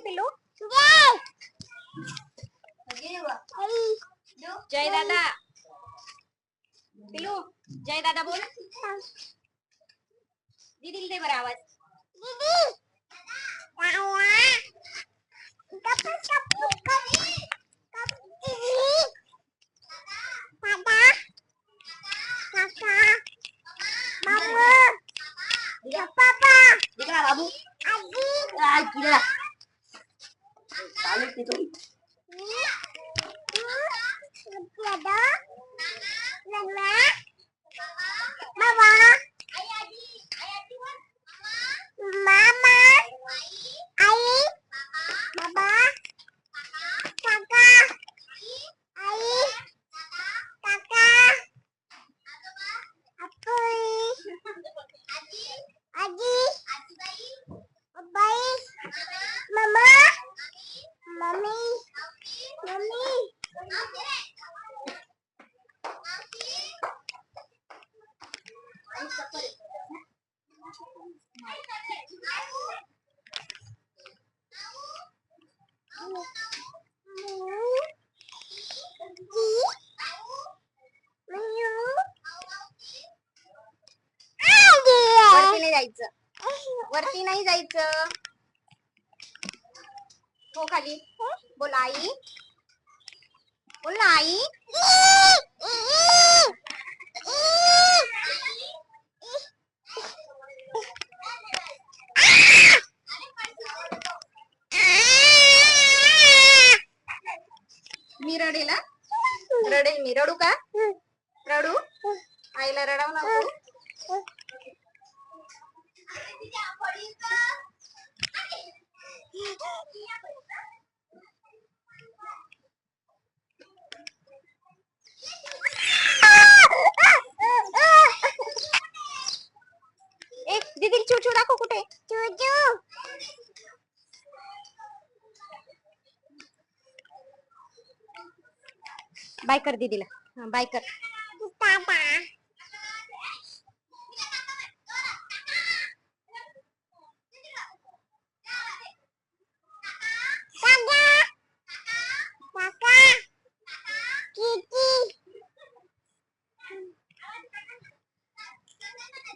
पिल्लू जय दादा पिल्लू जय दादा बोल दीदी दे बरं आवाज बाबू वरती नाही जायचं हो खाली बोल आई बोल ना आई मी रडेल रडेल मी रडू का रडू आईला रडाव नको एक दीदी चूचू दाखव कुठे चूचू बाय कर दीदीला बाय कर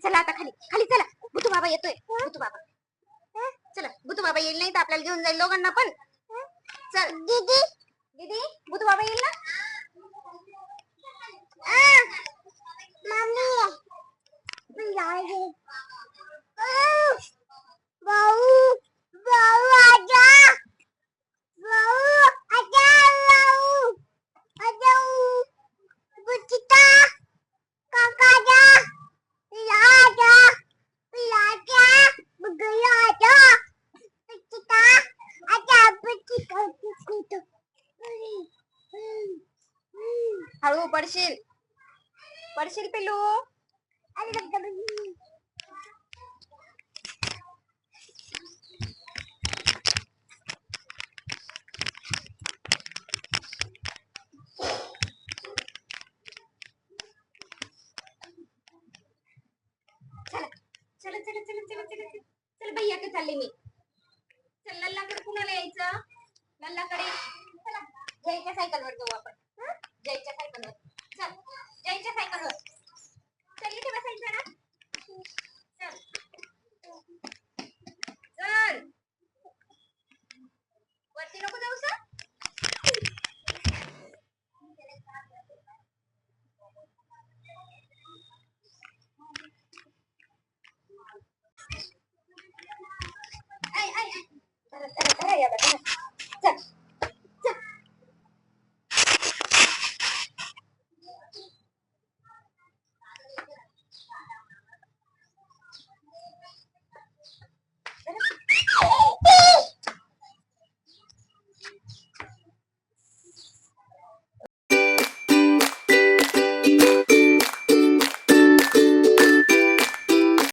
चला आता खाली खाली चला बुतू बाबा येतोय बुतू बाबा चला बुतू बाबा येईल नाही तर आपल्याला घेऊन जाईल दोघांना पण चल दीदी दीदी बुतू बाबा येईल ना हळू पडशील पडशील पिल्लू चला चला चला चला चला चला चल भैया के चालले मी चल लल्लाकडे कुणाला यायचं लल्लाकडे चला जयच्या सायकलवर जाऊ आपण